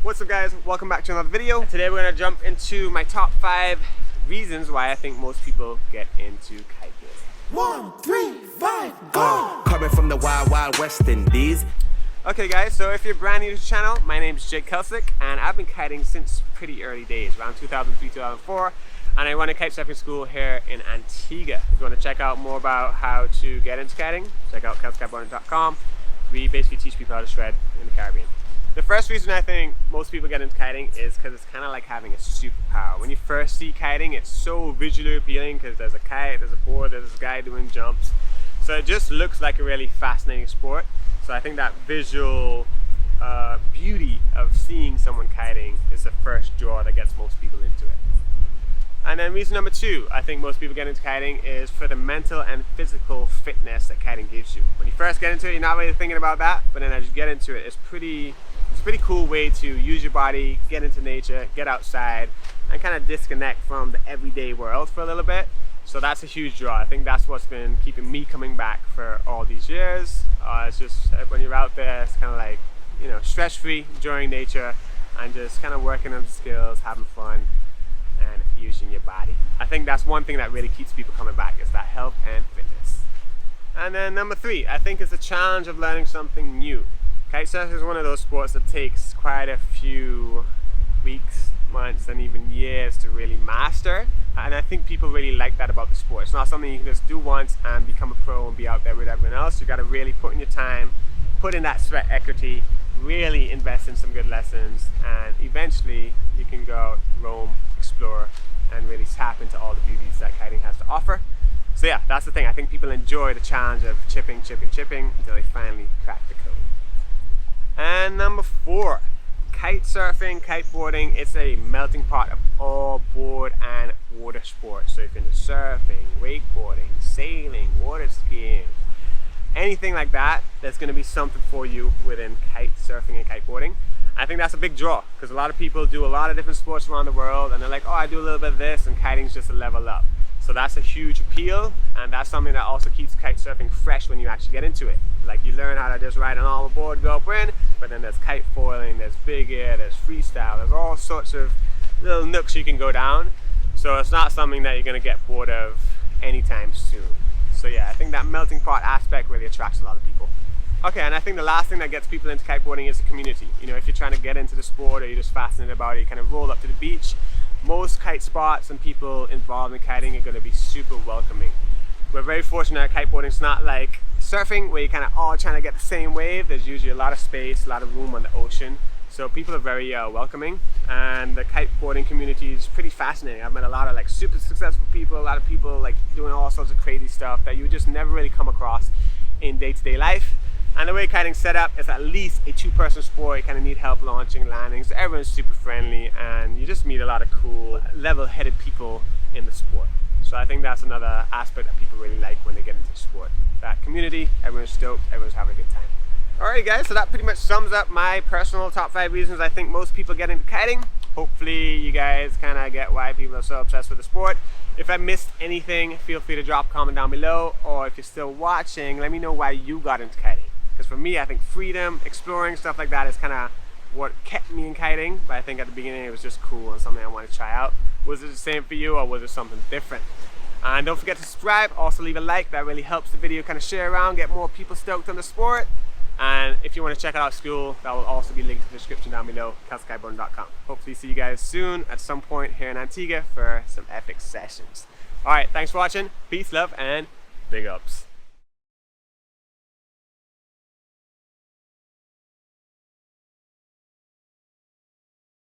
What's up guys, welcome back to another video. Today we're going to jump into my top 5 reasons why I think most people get into kiteboarding. 1, 3, 5, go! Coming from the wild, wild West Indies. Okay guys, so if you're brand new to the channel, my name is Kelsick and I've been kiting since pretty early days, around 2003, 2004. And I run a kitesurfing school here in Antigua. If you want to check out more about how to get into kiting, check out kitesurf.com. We basically teach people how to shred in the Caribbean. The first reason I think most people get into kiting is because it's kind of like having a superpower. When you first see kiting, it's so visually appealing because there's a kite, there's a board, there's this guy doing jumps. So it just looks like a really fascinating sport. So I think that visual beauty of seeing someone kiting is the first draw that gets most people into it. And then reason number 2, I think most people get into kiting is for the mental and physical fitness that kiting gives you. When you first get into it, you're not really thinking about that, but then as you get into it, it's a pretty cool way to use your body, get into nature, get outside, and kind of disconnect from the everyday world for a little bit. So that's a huge draw. I think that's what's been keeping me coming back for all these years. It's just when you're out there, it's kind of like, you know, stress-free, enjoying nature, and just kind of working on the skills, having fun, and using your body. I think that's one thing that really keeps people coming back, is that health and fitness. And then number 3, I think it's the challenge of learning something new. Kitesurf is one of those sports that takes quite a few weeks, months, and even years to really master. And I think people really like that about the sport. It's not something you can just do once and become a pro and be out there with everyone else. You got to really put in your time, put in that sweat equity, really invest in some good lessons, and eventually you can go out, roam, explore, and really tap into all the beauties that kiting has to offer. So yeah, that's the thing. I think people enjoy the challenge of chipping until they finally crack the code. And number 4, kite surfing, kiteboarding, it's a melting pot of all board and water sports. So if you're into surfing, wakeboarding, sailing, water skiing, anything like that, there's going to be something for you within kite surfing and kiteboarding. I think that's a big draw because a lot of people do a lot of different sports around the world and they're like, oh, I do a little bit of this, and kiting's just a level up. So that's a huge appeal, and that's something that also keeps kite surfing fresh when you actually get into it. Like, you learn how to just ride a normal board, go upwind, but then there's kite foiling, there's big air, there's freestyle, there's all sorts of little nooks you can go down. So it's not something that you're going to get bored of anytime soon. So yeah, I think that melting pot aspect really attracts a lot of people. Okay, and I think the last thing that gets people into kiteboarding is the community. You know, if you're trying to get into the sport or you're just fascinated about it, you kind of roll up to the beach. Most kite spots and people involved in kiting are going to be super welcoming. We're very fortunate that kiteboarding's not like surfing where you're kind of all trying to get the same wave. There's usually a lot of space, a lot of room on the ocean. So people are very welcoming, and the kiteboarding community is pretty fascinating. I've met a lot of like super successful people, a lot of people like doing all sorts of crazy stuff that you would just never really come across in day-to-day life. And the way kiting's set up is at least a 2-person sport. You kind of need help launching and landing, so everyone's super friendly, and you just meet a lot of cool, level-headed people in the sport. So I think that's another aspect that people really like when they get into the sport. That community, everyone's stoked, everyone's having a good time. Alright guys, so that pretty much sums up my personal top 5 reasons I think most people get into kiting. Hopefully you guys kind of get why people are so obsessed with the sport. If I missed anything, feel free to drop a comment down below, or if you're still watching, let me know why you got into kiting. Because for me, I think freedom, exploring, stuff like that is kind of what kept me in kiting. But I think at the beginning it was just cool and something I wanted to try out. Was it the same for you, or was it something different? And don't forget to subscribe, also leave a like. That really helps the video kind of share around, get more people stoked on the sport. And if you want to check out our school, that will also be linked in the description down below, kitesurf.com. Hopefully see you guys soon at some point here in Antigua for some epic sessions. Alright, thanks for watching. Peace, love, and big ups.